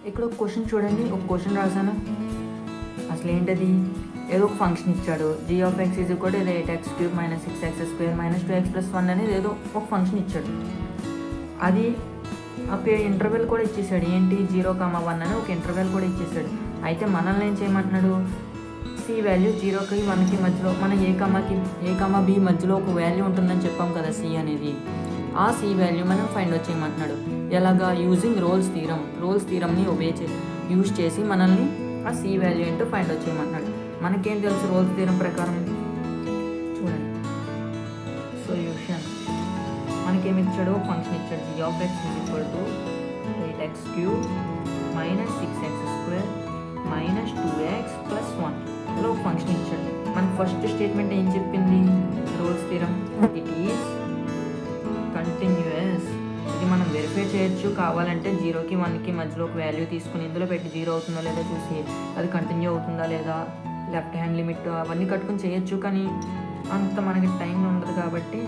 ఇక్కడ ఒక క్వశ్చన్ చూడండి, ఒక క్వశ్చన్ రాశాను. అసలు ఏంటది? ఏదో ఒక ఫంక్షన్ ఇచ్చాడు, g(x) = 8x³ - 6x² - 2x + 1 అనేది ఏదో ఒక ఫంక్షన్ ఇచ్చాడు. అది ఇంటర్వెల్ కూడా ఇచ్చేసాడు. ఏంటి? 0,1 అని ఒక ఇంటర్వెల్ కూడా ఇచ్చేసాడు. అయితే మనల్ని ఏం చేయమంటున్నాడు? సి వాల్యూ 0కి 1కి మధ్యలో, మన a, b మధ్యలో ఒక వాల్యూ ఉంటుందని చెప్పాం కదా, సి అనేది. ఆ సి వాల్యూ మనం ఫైండ్ అవుట్ చేయమంటున్నాడు. ఎలాగా? యూజింగ్ రోల్స్ థీరమ్ని యూజ్ చేసి మనల్ని ఆ సి వాల్యూ ఏంటో ఫైండ్ అవుట్ చేయమంటున్నాడు. మనకేం తెలుసు రోల్స్ థీరం ప్రకారం? చూడండి, సొల్యూషన్ మనకేమి ఇచ్చాడు? ఫంక్షన్ ఇచ్చాడు, g(x) = 8x³ - 6x² - 2x + 1 ఇలా ఒక ఫంక్షన్ ఇచ్చాడు. మనకి ఫస్ట్ స్టేట్మెంట్ ఏం చెప్పింది? Roles theorem it is continuous. ఇది మనం వెరిఫై చేయొచ్చు. కావాలంటే 0కి 1కి మధ్యలో ఒక వాల్యూ తీసుకుని ఇందులో పెట్టి 0 అవుతుందో లేదో చూసి అది కంటిన్యూ అవుతుందా లేదా, లెఫ్ట్ హ్యాండ్ లిమిట్ అవన్నీ కట్టుకుని చేయొచ్చు. కానీ అంత మనకి టైం ఉండదు కాబట్టి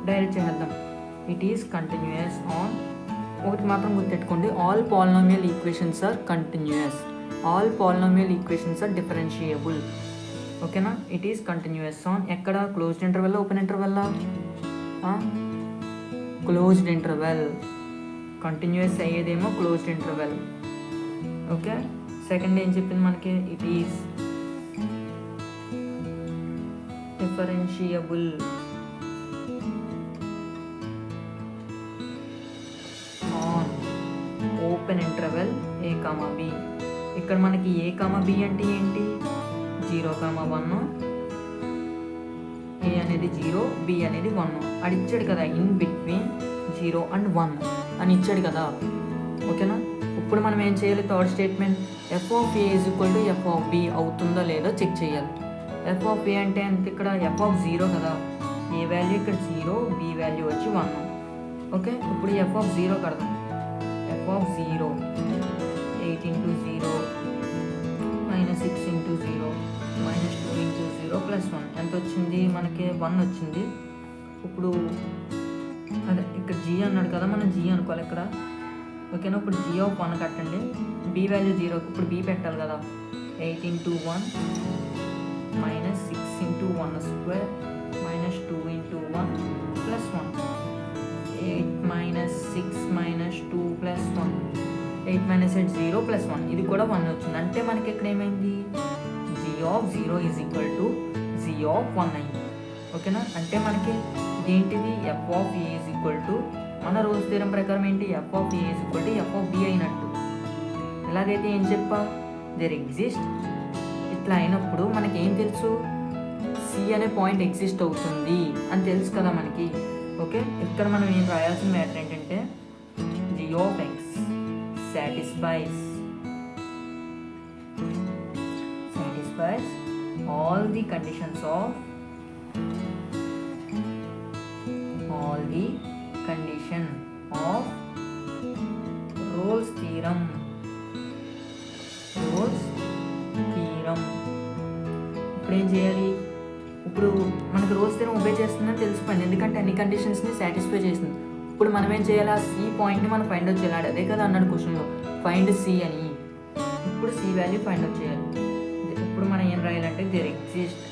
డైరెక్ట్ చేద్దాం. ఇట్ ఈస్ కంటిన్యూయస్ ఆన్, ఒకటి మాత్రం గుర్తెట్టుకోండి, all polynomial equations are continuous, all polynomial equations are differentiable. ఓకేనా? ఇట్ ఈస్ కంటిన్యూయస్ ఆన్ ఎక్కడ? Closed interval, open interval? Closed interval. Continuous అయ్యేదేమో క్లోజ్డ్ ఇంటర్వెల్. ఓకే, సెకండ్ ఏం చెప్పింది మనకి? It is differentiable on open interval a, b. ఇక్కడ మనకి a, b అంటే ఏంటి? 0,1, a అనేది 0, b అనేది 1 అది ఇచ్చాడు కదా. ఇన్ బిట్వీన్ 0 and 1 అని ఇచ్చాడు కదా. ఓకేనా? ఇప్పుడు మనం ఏం చేయాలి? థర్డ్ స్టేట్మెంట్ f(a) = f(b) అవుతుందో లేదో చెక్ చేయాలి. f(a) అంటే ఎంత? ఇక్కడ f(0) కదా. a వాల్యూ ఇక్కడ 0, b వాల్యూ వచ్చి 1. ఓకే, ఇప్పుడు f(0) కడదాం. f(0) 8 × 0 - 6 × 0 - 2 × 0 + 1 ఎంత వచ్చింది? మనకి 1 వచ్చింది. ఇప్పుడు అదే ఇక్కడ g అన్నాడు కదా, మనం g అనుకోవాలి ఇక్కడ. ఓకేనా? ఇప్పుడు g(1) కట్టండి. b వాల్యూ 0, ఇప్పుడు b పెట్టాలి కదా. 8 × 1 - 6 × 1² - 2 × 1 + 1. 8 - 6 - 2 + 1. 8 - 8 0 + 1. ఇది కూడా 1 వచ్చింది. అంటే మనకి ఇక్కడ ఏమైంది? g(0) = g(1) అయింది. ఓకేనా? అంటే మనకి ఇదేంటిది? f(a) మన రోల్స్ థీరం ప్రకారం ఏంటి? f(a) = f(b) అయినట్టు. ఇలాగైతే ఏం చెప్పా? There exist. ఇట్లా అయినప్పుడు మనకేం తెలుసు? సి అనే పాయింట్ ఎగ్జిస్ట్ అవుతుంది అని తెలుసు కదా మనకి. ఓకే, ఇక్కడ మనం ఏం రాయాల్సిన మ్యాటర్ ఏంటంటే g(x) satisfies all the conditions of Rolle's theorem. ఇప్పుడు ఏం చేయాలి? ఇప్పుడు మనకు రోల్స్ థీరం ఒబే చేస్తుందని తెలిసిపోయింది, ఎందుకంటే అన్ని కండిషన్స్ని సాటిస్ఫై చేసింది. ఇప్పుడు మనం ఏం చేయాలి? ఆ సి పాయింట్ని మనం ఫైండ్ అవుట్ చేయాలి. అదే కదా అన్నాడు క్వశ్చన్లో, ఫైండ్ సి అని. ఇప్పుడు సి వాల్యూ ఫైండ్ అవుట్ చేయాలి. ఇప్పుడు మనం ఏం రాయాలంటే there exist,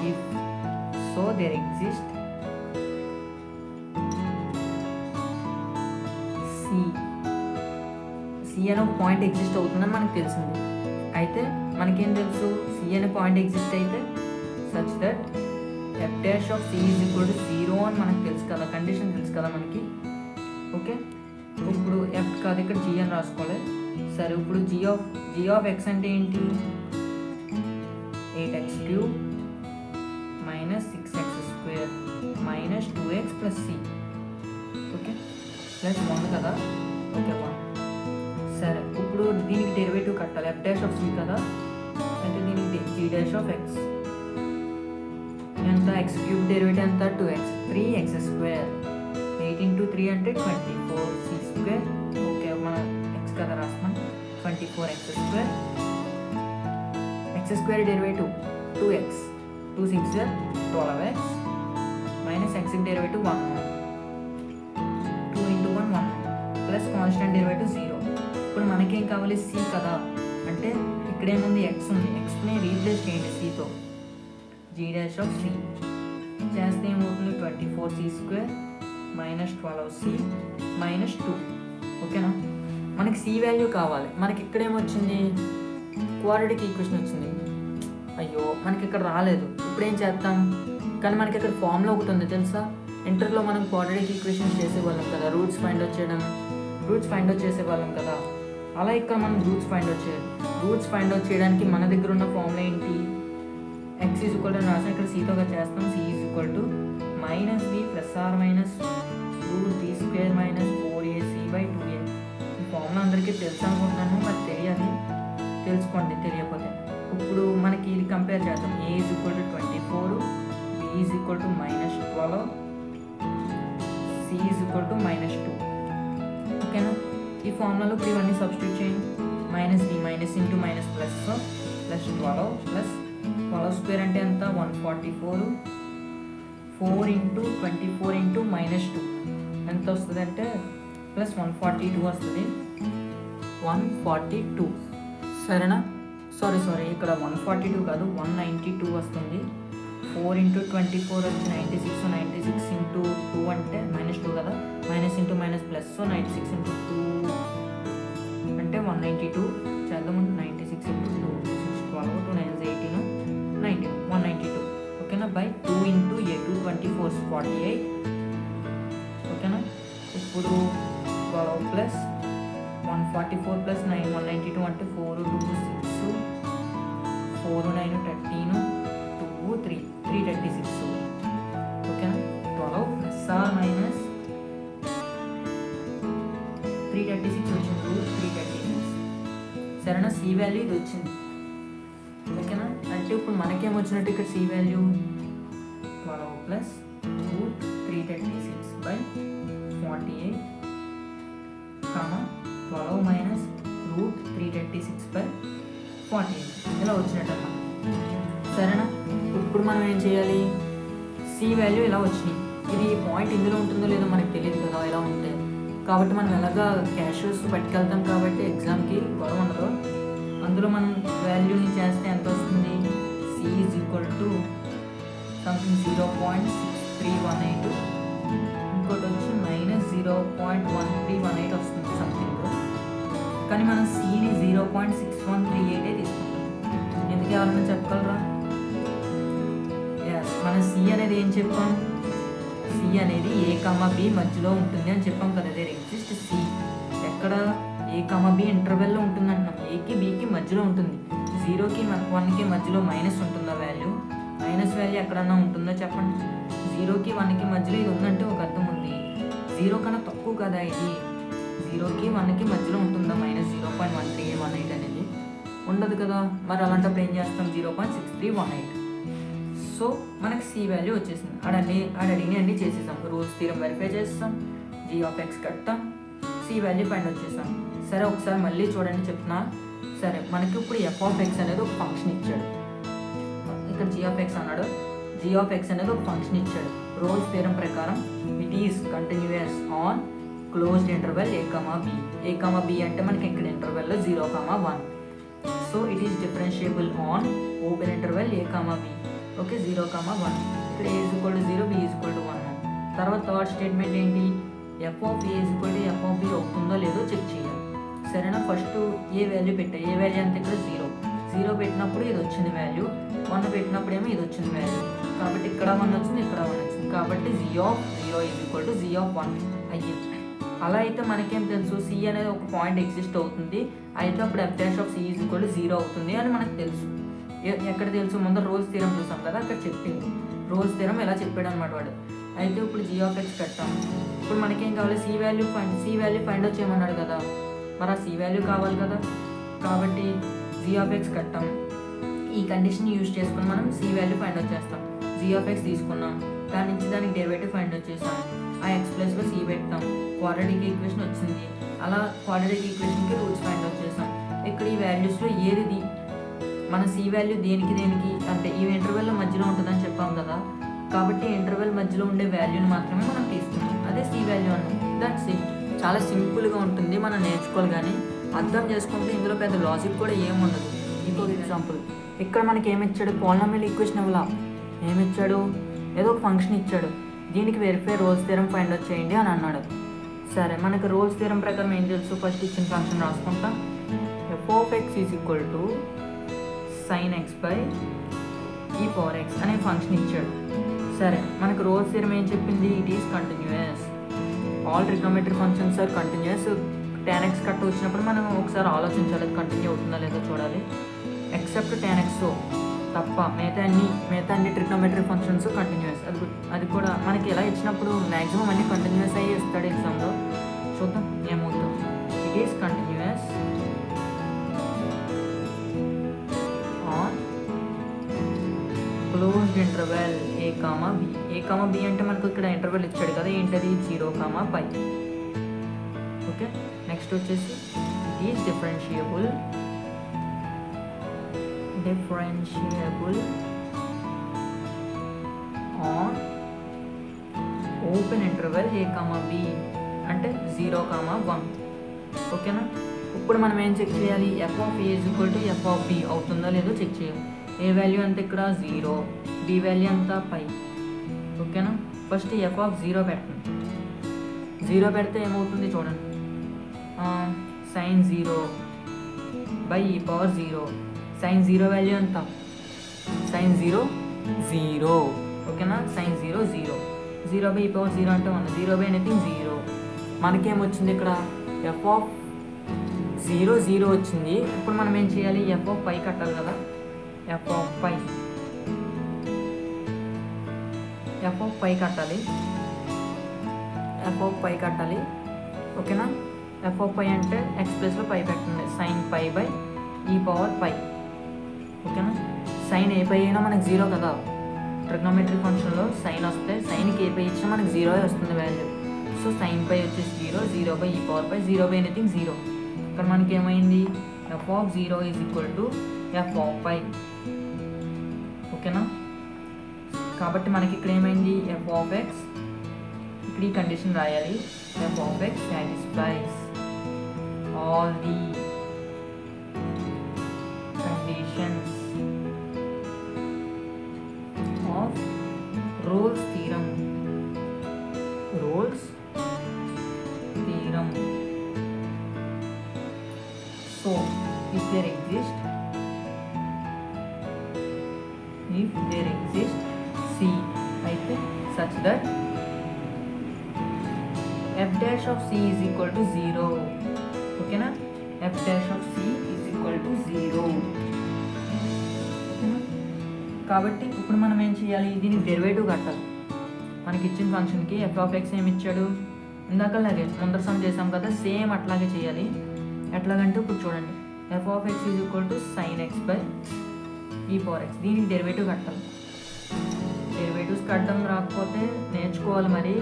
if so there exist C అనే ఒక పాయింట్ ఎగ్జిస్ట్ అవుతుందని మనకు తెలిసింది. అయితే మనకేం తెలుసు? సి అనే పాయింట్ ఎగ్జిస్ట్ అయితే సచ్ దట్ f'(c) = 0 అని మనకు తెలుసు కదా, కండిషన్ తెలుసు కదా మనకి. ఓకే, ఇప్పుడు ఎఫ్ కాదు ఇక్కడ g అని రాసుకోవాలి. సరే, ఇప్పుడు g(x) అంటే ఏంటి? 8x³ - 6x² - 2x + c. Okay, +1 కదా. ఓకే, 1. సరే, ఇప్పుడు దీనికి డెరివేటివ్ కట్టాలి. f'(c) కదా, అయితే దీనికి g'(x) ఎంత? x³ డెరివేటివ్ ఎంత? 2x, 3x². 8 × 3 అంటే 24 c². ఓకే, మనం x కదా రాస్తాం. 24x². x² derivative 2x, 2 6 12x - x derivative 1, 2 × 1 1 plus constant derivative 0. ఇప్పుడు మనకేం కావాలి సి కదా, అంటే ఇక్కడేముంది ఎక్స్ ఉంది, ఎక్స్ని రీప్లేస్ చేయండి సితో, జీ డాష్ ఆఫ్ సి చేస్తే ఏమవుతుంది 24c² మైనస్ 12c మైనస్ 2. ఓకేనా, మనకి సి వాల్యూ కావాలి. మనకి ఇక్కడ ఏమొచ్చింది క్వాడ్రాటిక్ ఈక్వేషన్ వచ్చింది. అయ్యో మనకి ఇక్కడ రాలేదు, ఇప్పుడు ఏం చేద్దాం? కానీ మనకి ఇక్కడ ఫార్ములా ఒకటి ఉంది తెలుసా, ఇంటర్లో మనం క్వాడ్రాటిక్ ఈక్వేషన్స్ చేసేవాళ్ళం కదా, రూట్స్ ఫైండ్ అవుట్ చేసేవాళ్ళం కదా. అలా ఇక్కడ మనం రూట్స్ ఫైండ్ అవుట్ చేయడానికి మన దగ్గర ఉన్న ఫార్ములా ఏంటి, ఎక్స్ ఈజ్ ఈక్వల్ టు రాసిన ఇక్కడ సీతోగా చేస్తాం, C is equal to minus B plus or minus root B square minus 4ac/2a. ఈ ఫార్ములా అందరికీ తెలుసు అనుకుంటున్నాను, మరి తెలియాలి, తెలుసుకోండి తెలియకపోతే. ఇప్పుడు మనకి ఇది కంపేర్ చేద్దాం, a is equal to 24, b is equal to minus 12, c is equal to minus 2. ఓకేనా, ఈ ఫార్ములాలో ఇప్పుడు ఇవన్నీ సబ్స్టిట్యూట్ చేయండి. Minus B minus into minus plus 12 plus 12² అంటే ఎంత 144, 4 ఇంటూ 24 ఇంటూ మైనస్ 2 ఎంత వస్తుంది అంటే ప్లస్ 142 వస్తుంది, 142. సరేనా, సారీ ఇక్కడ 142 కాదు 192 వస్తుంది. 4 ఇంటూ 24 వచ్చి 96, 96 ఇంటూ 2 అంటే మైనస్ 2 కదా, minus into minus plus 96 into 2 అంటే 192 చేద్దాం. 96 ఇంటూ 2 12, 2 9 18, 19, 192. ఓకేనా, బై 2 ఇంటూ a 224 48. ఓకేనా, ఇప్పుడు 12 ప్లస్ 144 ప్లస్ 9 192 అంటే 4 2 6, 4 9 13, 2 3 336. ఓకేనా, 12 ప్లస్ ఆర్ మైనస్ 336 వచ్చింది, 336. సరేనా, సి వాల్యూ ఇది వచ్చింది. ఓకేనా, అంటే ఇప్పుడు మనకేం వచ్చినట్టు ఇక్కడ C value 12 plus root 336/48 12 minus root 336/48 ఇలా వచ్చినట్టు. సరేనా, ఇప్పుడు మనం ఏం చేయాలి, సి వాల్యూ ఇలా వచ్చినాయి. ఇది పాయింట్ ఇందులో ఉంటుందో లేదో మనకు తెలియదు కదా ఇలా ఉంటే, కాబట్టి మనం ఎలాగా క్యాషియర్స్ పట్టుకెళ్తాం కాబట్టి ఎగ్జామ్కి గొడవ ఉండదు. అందులో మనం వాల్యూని చేస్తే ఎంత వస్తుంది, C is equal to something 0.6318, ఇంకోటి వచ్చి మైనస్ 0.1318 వస్తుంది సంథింగ్. కానీ మనం సిని 0.6138 తీసుకుంటాం. ఎందుకు ఎవరైనా చెప్పగలరా? మన సి అనేది ఏం చెప్పాం, సి అనేది a, b మధ్యలో ఉంటుంది అని చెప్పాం కదా. అదే ఎగ్జిస్ట్ సి ఎక్కడ a, b ఇంటర్వెల్లో ఉంటుంది అంటున్నాం. ఏకి బీకి మధ్యలో ఉంటుంది, 0కి 1కి మధ్యలో మైనస్ ఉంటుందా వాల్యూ, మైనస్ వాల్యూ ఎక్కడన్నా ఉంటుందో చెప్పండి. 0కి 1కి మధ్యలో ఇది ఉందంటే ఒక అర్థం ఉంది, 0 కన్నా తక్కువ కదా ఇది, 0కి 1కి మధ్యలో ఉంటుందా మైనస్ 0.1318 అనేది ఉండదు కదా. మరి అలాంటప్పుడు ఏం చేస్తాం, 0.6318. సో మనకి సి వాల్యూ వచ్చేసింది. అడిగిన అన్నీ చేసేసాం, రూల్స్ థీరం వెరిఫై చేస్తాం, జీ ఆఫ్ ఎక్స్ కట్టాం, సి వాల్యూ ఫైండ్ అవుట్ చేసాం. సరే ఒకసారి మళ్ళీ చూడండి చెప్తున్నా. సరే మనకి ఇప్పుడు ఎఫ్ ఆఫ్ ఎక్స్ అనేది ఒక ఫంక్షన్ ఇచ్చాడు, ఇక్కడ జీ ఆఫ్ ఎక్స్ అన్నాడు, జీ ఆఫ్ ఎక్స్ అనేది ఒక ఫంక్షన్ ఇచ్చాడు. రోల్స్ థీరం ప్రకారం it is continuous on closed interval a, b అంటే మనకి ఇక్కడ ఇంటర్వెల్లో 0, 1. So it is differentiable on open interval a, b. Okay, 0, 1. ఇక్కడ a is equal to 0, b is equal to 1. తర్వాత థర్డ్ స్టేట్మెంట్ ఏంటి, F of A is equal to F of B అవుతుందో లేదో check చేయాలి. సరేనా, ఫస్ట్ ఏ value పెట్టాయి, ఏ value అంతే ఇక్కడ 0 పెట్టినప్పుడు ఇది వచ్చింది వాల్యూ, 1 పెట్టినప్పుడు ఏమో ఇది వచ్చింది వాల్యూ. కాబట్టి ఇక్కడ 1 వచ్చింది, ఇక్కడ 1 వచ్చింది. కాబట్టి G of 0 is equal to G of 1 అయ్యింది. అలా అయితే మనకేం తెలుసు, సి అనేది ఒక పాయింట్ ఎగ్జిస్ట్ అవుతుంది, అయితే అప్పుడు F dash of C is equal to 0 అవుతుంది అని మనకు తెలుసు. ఎక్కడ తెలుసు, ముందు రోల్స్ థీరం చూసాం కదా, అక్కడ చెప్పింది రోల్స్ థీరం ఎలా చెప్పాడు అనమాట వాడు. అయితే ఇప్పుడు జీ ఆఫ్ ఎక్స్ కట్టాం. ఇప్పుడు మనకేం కావాలి, సి వాల్యూ ఫైండ్ అవుట్ చేయమన్నాడు కదా, మరి ఆ సి వాల్యూ కావాలి కదా. కాబట్టి జీ ఆఫ్ ఎక్స్ కట్టాం, ఈ కండిషన్ యూజ్ చేసుకుని మనం సి వాల్యూ ఫైండ్ అవుట్ చేస్తాం. జీ ఆఫ్ ఎక్స్ తీసుకున్నాం, దాని నుంచి దానికి డెరివేటివ్ ఫైండ్ అవుట్ చేసాం, ఆ ఎక్స్ ప్లస్లో సి పెట్టాం, క్వాడ్రాటిక్ ఈక్వేషన్ వచ్చింది. అలా క్వాడ్రాటిక్ ఈక్వేషన్కి రూట్స్ ఫైండ్ అవుట్ చేసాం. ఇక్కడ ఈ వాల్యూస్లో ఏది మన సి వాల్యూ దేనికి అంటే ఈ ఇంటర్వెల్ మధ్యలో ఉంటుందని చెప్పాం కదా, కాబట్టి ఇంటర్వెల్ మధ్యలో ఉండే వాల్యూని మాత్రమే మనం తీసుకున్నాం, అదే సి వాల్యూ అన్నాం. That's it. చాలా సింపుల్గా ఉంటుంది, మనం నేర్చుకోవాలి. కానీ అర్థం చేసుకుంటే ఇందులో పెద్ద లాజిక్ కూడా ఏముండదు. ఇంకో ఎగ్జాంపుల్, ఇక్కడ మనకి ఏమిచ్చాడు, పాలినామియల్ ఈక్వేషన్ ఇవ్వాల, ఏమిచ్చాడు, ఏదో ఒక ఫంక్షన్ ఇచ్చాడు, దీనికి verify Rolle's theorem find out చేయండి అని అన్నాడు. సరే, మనకు రోల్స్ థియరం ప్రకారం ఏం తెలుసు, ఫస్ట్ ఇచ్చిన ఫంక్షన్ రాసుకుంటా. f(x) = sin x by e power x అనే ఫంక్షన్ ఇచ్చాడు. సరే, మనకు రోల్స్ థియరం ఏం చెప్పింది, it is continuous, all trigonometric functions are continuous. tan x cut వచ్చినప్పుడు మనం ఒకసారి ఆలోచించాలి, అది కంటిన్యూ అవుతుందా లేదో చూడాలి. ఎక్సెప్ట్ tan x తప్ప మిగతా అన్ని ట్రిగ్నోమెట్రిక్ ఫంక్షన్స్ కంటిన్యూయస్. అది కూడా మనకి ఎలా ఇచ్చినప్పుడు మ్యాక్సిమం అన్ని కంటిన్యూయస్ అయ్యి ఇస్తాడు ఎగ్జామ్లో. చూద్దాం ఏమవుతుందో. It is continuous on closed interval a, b. a, b అంటే మనకు ఇక్కడ ఇంటర్వెల్ ఇచ్చాడు కదా, ఏంటది 0, π. ఓకే, నెక్స్ట్ వచ్చేసి it is differentiable on open interval a, b అంటే 0, 1. ఓకేనా. ఇప్పుడు మనం ఏం చెక్ చేయాలి, f(a) = f(b) అవుతుందో లేదో చెక్ చేయాలి. ఏ వాల్యూ అంత ఇక్కడ 0, b వాల్యూ అంతా π. ఓకేనా. ఫస్ట్ f(0) పెట్టండి. 0 పెడితే ఏమవుతుంది చూడండి, sin 0 by e power 0. sin 0 value ఎంత, sin 0 0. ఓకేనా, sin 0 0. 0 by e power 0 అంటే 1. 0 by ఎనీథింగ్ 0. మనకేమొచ్చింది ఇక్కడ, f(0 0) వచ్చింది. ఇప్పుడు మనం ఏం చేయాలి, f(π) కట్టాలి కదా, f(π) కట్టాలి. ఓకేనా. f(π) అంటే x ప్లస్లో π పెట్టండి, sin π by e power π. ఓకేనా. సైన్ ఏ పై అయినా మనకు 0 కదా, ట్రిగ్నోమెట్రిక్ ఫంక్షన్లో సైన్ వస్తే సైన్కి ఏ పై ఇచ్చినా మనకు 0 వస్తుంది వాల్యూ. సో sin π వచ్చేసి 0, 0 by e power π, 0 by anything 0. ఇక్కడ మనకి ఏమైంది, f(0) = f(π). ఓకేనా. కాబట్టి మనకి ఇక్కడ ఏమైంది, f(x), ఇక్కడ ఈ కండిషన్ రాయాలి, f(x) satisfies all the conditions of Rolle's theorem. So if there exists C అయితే such that f' of C is equal to 0. ఓకేనా, f' of C is equal to 0. కాబట్టి ఇప్పుడు మనం ఏం చేయాలి, దీనికి డెరివేటివ్ కట్టాలి. మనకి ఇచ్చిన ఫంక్షన్కి f(x) ఏమి ఇచ్చాడు, ఇందాకలాగే ముందర సమ్ చేసాం కదా, సేమ్ అట్లాగే చేయాలి. ఎట్లాగంటే ఇప్పుడు చూడండి, f(x) = sin x by e power x. దీనికి డెరివేటివ్ కట్టాలి. డెరివేటివ్స్ కట్టడం రాకపోతే నేర్చుకోవాలి, మరి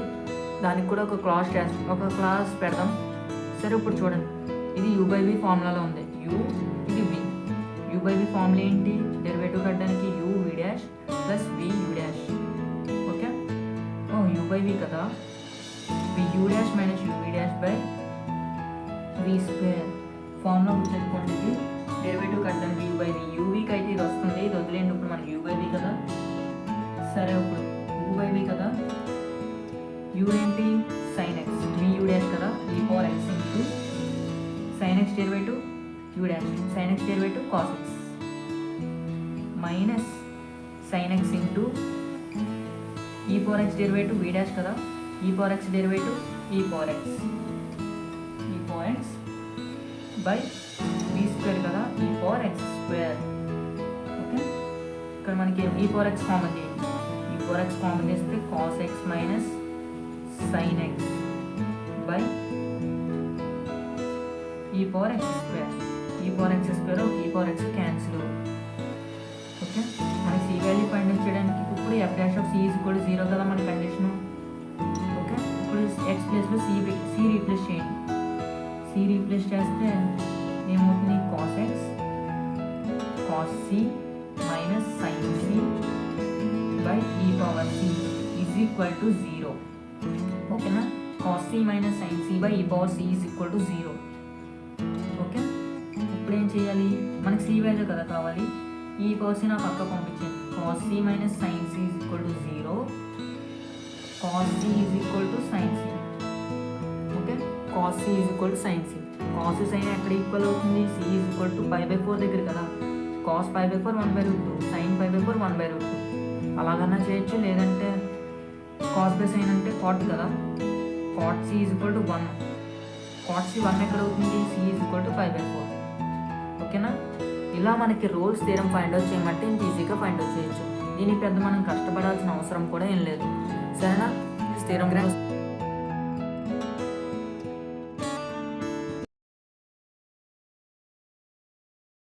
దానికి కూడా ఒక క్లాస్ పెడదాం. సరే, ఇప్పుడు చూడండి, ఇది u/v ఫార్ములాలో ఉంది, ఇది v. u/v ఫార్ములా ఏంటి, డెరివేటివ్ కట్టడానికి u(v' + vu'). ఓకే, u/v కదా, vu' - uv' v². ఫార్ములా గుర్తుపెట్టుకోండి, ఇది డెరివేటివ్ కట్టడానికి u/v. uvకి అయితే ఇది వస్తుంది, ఇది వదిలేండి. ఇప్పుడు మనకి u/v కదా. సరే, ఇప్పుడు u/v కదా, u ఏంటి, sin x, vu' కదా, e power x into sin x derivative u', sin x derivative cos x minus sin x into e power x derivative v' కదా, e power x derivative e power x by v² కదా, e power x². Okay, ఇక్కడ మనకి e power x common చేయండి. e power x common చేస్తే cos x minus sin x by e power x². e power x² e power x cancel. Okay, మనకి c value find out చేయడానికి ఇప్పుడు f' of c = 0 కదా మన condition. Okay, ఇప్పుడు x ప్లేస్లో c replace చేయండి. c replace చేస్తే ఏమవుతుంది, cos x cos c minus sin c by e power c = 0. ఓకేనా, cos c minus sin c by e power c = 0. Okay, ఇప్పుడు ఏం చేయాలి, మనకి సి వాల్యూ కదా కావాలి, ఈ పవర్ సి నా పక్క పంపించాను. Cos C minus sine C is equal to 0, cos C is equal to sine C. Okay, cos C is equal to sine C. Cos sine ఎక్కడ ఈక్వల్ అవుతుంది, సి ఈజ్ ఈక్వల్ టు π/4 దగ్గర కదా, cos π/4 1/√2, sign π/4 1/√2. అలాగన్నా చేయొచ్చు, లేదంటే cos by sine అంటే cot కదా, cot C is equal to 1, cot C 1 ఎక్కడ అవుతుంది, సి ఈజ్ ఈక్వల్ టు π/4. ఓకేనా, ఇలా మనకి రోల్స్ థీరం ఫైండ్ అవుట్ చేయమంటే ఇంత ఈజీగా ఫైండ్ అవుట్ చేయొచ్చు. దీనికి పెద్ద మనం కష్టపడాల్సిన అవసరం కూడా ఏం లేదు. సరేనా, థీరం